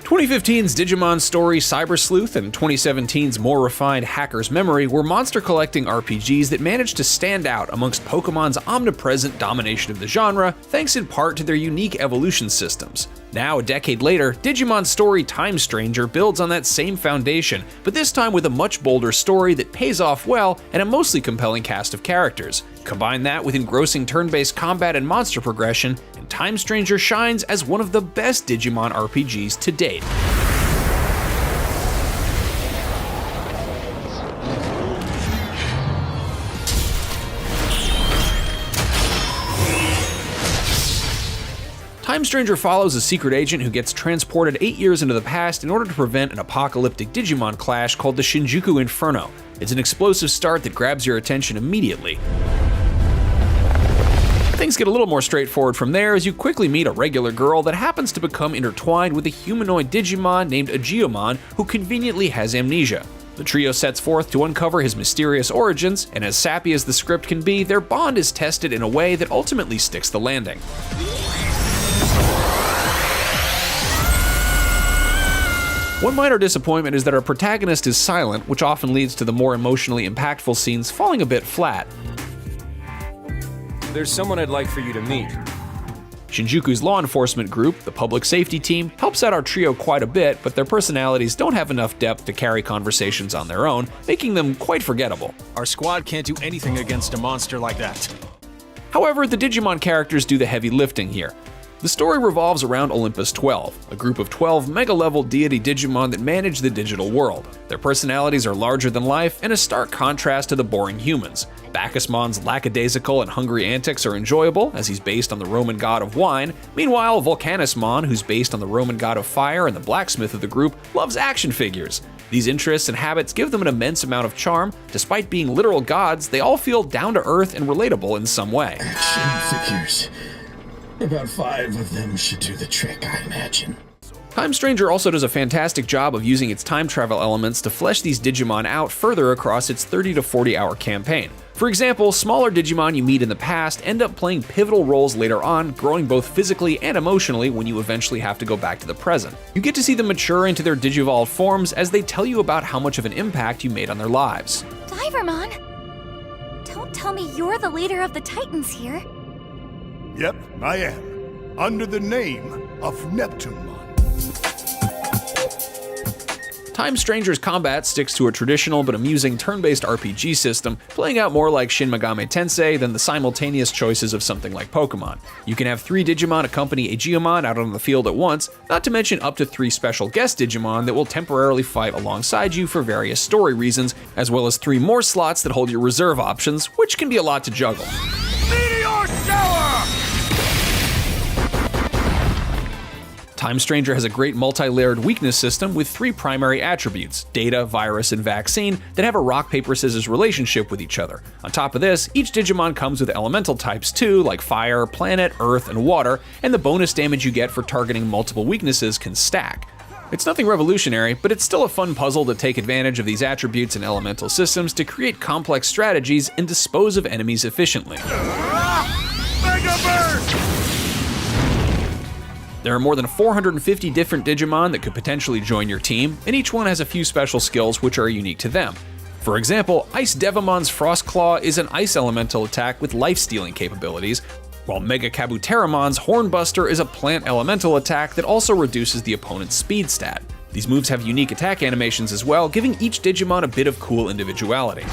2015's Digimon Story Cyber Sleuth and 2017's more refined Hacker's Memory were monster collecting RPGs that managed to stand out amongst Pokemon's omnipresent domination of the genre, thanks in part to their unique evolution systems. Now, a decade later, Digimon Story Time Stranger builds on that same foundation, but this time with a much bolder story that pays off well and a mostly compelling cast of characters. Combine that with engrossing turn-based combat and monster progression, and Time Stranger shines as one of the best Digimon RPGs to date. Time Stranger follows a secret agent who gets transported 8 years into the past in order to prevent an apocalyptic Digimon clash called the Shinjuku Inferno. It's an explosive start that grabs your attention immediately. Things get a little more straightforward from there as you quickly meet a regular girl that happens to become intertwined with a humanoid Digimon named Agiomon who conveniently has amnesia. The trio sets forth to uncover his mysterious origins, and as sappy as the script can be, their bond is tested in a way that ultimately sticks the landing. One minor disappointment is that our protagonist is silent, which often leads to the more emotionally impactful scenes falling a bit flat. There's someone I'd like for you to meet. Shinjuku's law enforcement group, the public safety team, helps out our trio quite a bit, but their personalities don't have enough depth to carry conversations on their own, making them quite forgettable. Our squad can't do anything against a monster like that. However, the Digimon characters do the heavy lifting here. The story revolves around Olympus 12, a group of 12 mega-level deity Digimon that manage the digital world. Their personalities are larger than life, in a stark contrast to the boring humans. Bacchusmon's lackadaisical and hungry antics are enjoyable, as he's based on the Roman god of wine. Meanwhile, Volcanusmon, who's based on the Roman god of fire and the blacksmith of the group, loves action figures. These interests and habits give them an immense amount of charm. Despite being literal gods, they all feel down-to-earth and relatable in some way. Action figures. About 5 of them should do the trick, I imagine. Time Stranger also does a fantastic job of using its time travel elements to flesh these Digimon out further across its 30 to 40 hour campaign. For example, smaller Digimon you meet in the past end up playing pivotal roles later on, growing both physically and emotionally when you eventually have to go back to the present. You get to see them mature into their Digivolved forms as they tell you about how much of an impact you made on their lives. Divermon! Don't tell me you're the leader of the Titans here. Yep, I am. Under the name of Neptunemon. Time Stranger's combat sticks to a traditional but amusing turn-based RPG system, playing out more like Shin Megami Tensei than the simultaneous choices of something like Pokemon. You can have 3 Digimon accompany Agiomon out on the field at once, not to mention up to 3 special guest Digimon that will temporarily fight alongside you for various story reasons, as well as 3 more slots that hold your reserve options, which can be a lot to juggle. Meteor Shower! Time Stranger has a great multi-layered weakness system with 3 primary attributes, data, virus, and vaccine, that have a rock-paper-scissors relationship with each other. On top of this, each Digimon comes with elemental types too, like fire, planet, earth, and water, and the bonus damage you get for targeting multiple weaknesses can stack. It's nothing revolutionary, but it's still a fun puzzle to take advantage of these attributes and elemental systems to create complex strategies and dispose of enemies efficiently. Mega Burst! There are more than 450 different Digimon that could potentially join your team, and each one has a few special skills which are unique to them. For example, Ice Devimon's Frost Claw is an ice elemental attack with life-stealing capabilities, while Mega Kabuterimmon's Hornbuster is a plant elemental attack that also reduces the opponent's speed stat. These moves have unique attack animations as well, giving each Digimon a bit of cool individuality.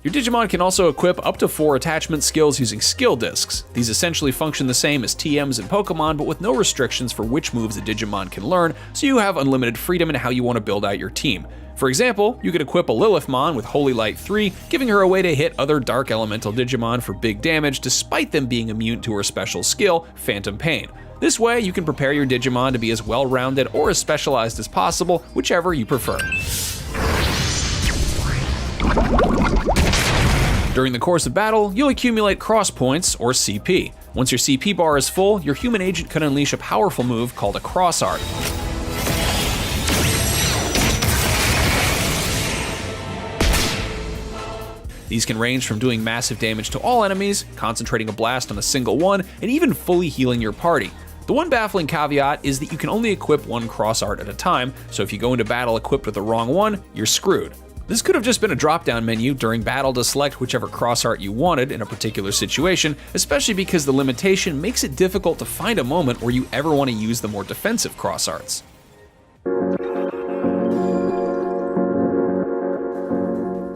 Your Digimon can also equip up to 4 attachment skills using skill discs. These essentially function the same as TMs in Pokemon, but with no restrictions for which moves a Digimon can learn, so you have unlimited freedom in how you want to build out your team. For example, you could equip a Lilithmon with Holy Light 3, giving her a way to hit other Dark Elemental Digimon for big damage despite them being immune to her special skill, Phantom Pain. This way, you can prepare your Digimon to be as well-rounded or as specialized as possible, whichever you prefer. During the course of battle, you'll accumulate cross points, or CP. Once your CP bar is full, your human agent can unleash a powerful move called a Cross Art. These can range from doing massive damage to all enemies, concentrating a blast on a single one, and even fully healing your party. The one baffling caveat is that you can only equip one cross art at a time, so if you go into battle equipped with the wrong one, you're screwed. This could have just been a drop-down menu during battle to select whichever cross art you wanted in a particular situation, especially because the limitation makes it difficult to find a moment where you ever want to use the more defensive cross arts.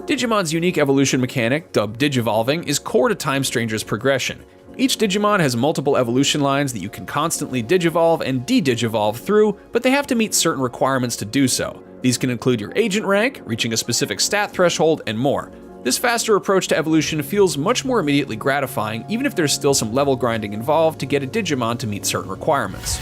Digimon's unique evolution mechanic, dubbed Digivolving, is core to Time Stranger's progression. Each Digimon has multiple evolution lines that you can constantly digivolve and de-digivolve through, but they have to meet certain requirements to do so. These can include your agent rank, reaching a specific stat threshold, and more. This faster approach to evolution feels much more immediately gratifying, even if there's still some level grinding involved to get a Digimon to meet certain requirements.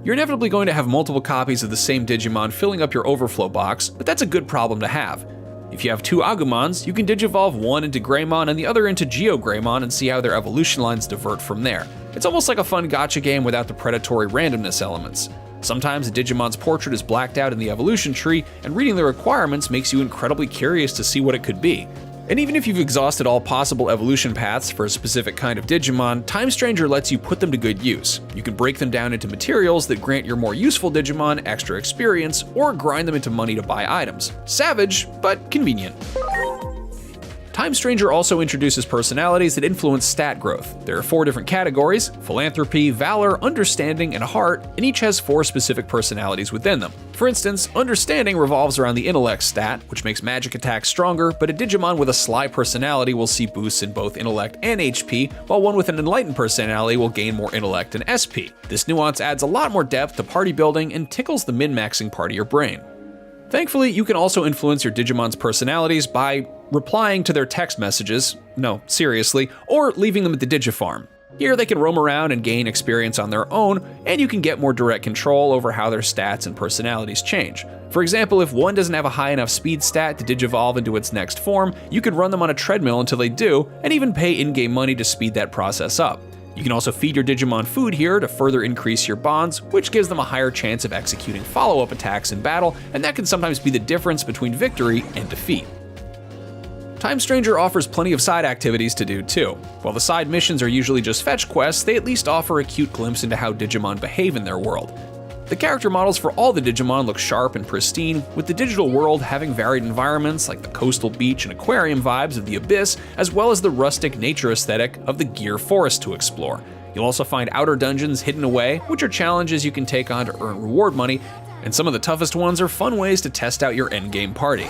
You're inevitably going to have multiple copies of the same Digimon filling up your overflow box, but that's a good problem to have. If you have two Agumons, you can digivolve one into Greymon and the other into Geo-Greymon and see how their evolution lines divert from there. It's almost like a fun gacha game without the predatory randomness elements. Sometimes a Digimon's portrait is blacked out in the evolution tree, and reading the requirements makes you incredibly curious to see what it could be. And even if you've exhausted all possible evolution paths for a specific kind of Digimon, Time Stranger lets you put them to good use. You can break them down into materials that grant your more useful Digimon extra experience, or grind them into money to buy items. Savage, but convenient. Time Stranger also introduces personalities that influence stat growth. There are 4 different categories: philanthropy, valor, understanding, and heart, and each has 4 specific personalities within them. For instance, understanding revolves around the intellect stat, which makes magic attacks stronger, but a Digimon with a sly personality will see boosts in both intellect and HP, while one with an enlightened personality will gain more intellect and SP. This nuance adds a lot more depth to party building and tickles the min-maxing part of your brain. Thankfully, you can also influence your Digimon's personalities by replying to their text messages, no, seriously, or leaving them at the Digifarm. Here they can roam around and gain experience on their own, and you can get more direct control over how their stats and personalities change. For example, if one doesn't have a high enough speed stat to digivolve into its next form, you can run them on a treadmill until they do, and even pay in-game money to speed that process up. You can also feed your Digimon food here to further increase your bonds, which gives them a higher chance of executing follow-up attacks in battle, and that can sometimes be the difference between victory and defeat. Time Stranger offers plenty of side activities to do too. While the side missions are usually just fetch quests, they at least offer a cute glimpse into how Digimon behave in their world. The character models for all the Digimon look sharp and pristine, with the digital world having varied environments like the coastal beach and aquarium vibes of the Abyss, as well as the rustic nature aesthetic of the Gear Forest to explore. You'll also find outer dungeons hidden away, which are challenges you can take on to earn reward money, and some of the toughest ones are fun ways to test out your endgame party.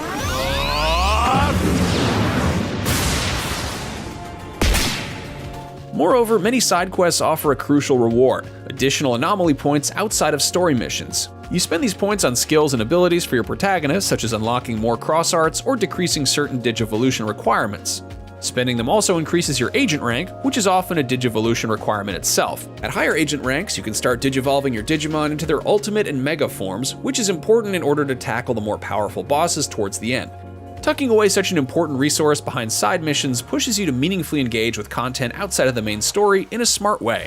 Moreover, many side quests offer a crucial reward: additional anomaly points outside of story missions. You spend these points on skills and abilities for your protagonist, such as unlocking more cross arts or decreasing certain Digivolution requirements. Spending them also increases your agent rank, which is often a Digivolution requirement itself. At higher agent ranks, you can start digivolving your Digimon into their ultimate and mega forms, which is important in order to tackle the more powerful bosses towards the end. Tucking away such an important resource behind side missions pushes you to meaningfully engage with content outside of the main story in a smart way.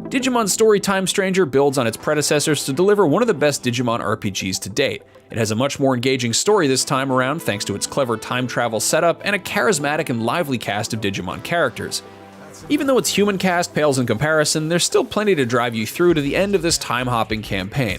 Digimon Story Time Stranger builds on its predecessors to deliver one of the best Digimon RPGs to date. It has a much more engaging story this time around thanks to its clever time travel setup and a charismatic and lively cast of Digimon characters. Even though its human cast pales in comparison, there's still plenty to drive you through to the end of this time-hopping campaign.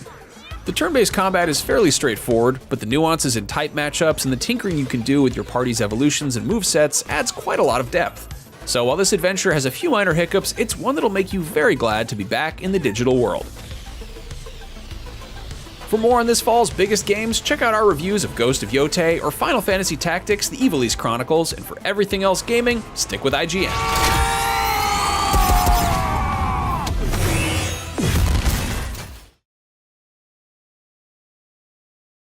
The turn-based combat is fairly straightforward, but the nuances in type matchups and the tinkering you can do with your party's evolutions and movesets adds quite a lot of depth. So while this adventure has a few minor hiccups, it's one that'll make you very glad to be back in the digital world. For more on this fall's biggest games, check out our reviews of Ghost of Yotei or Final Fantasy Tactics: The Ivalice Chronicles, and for everything else gaming, stick with IGN.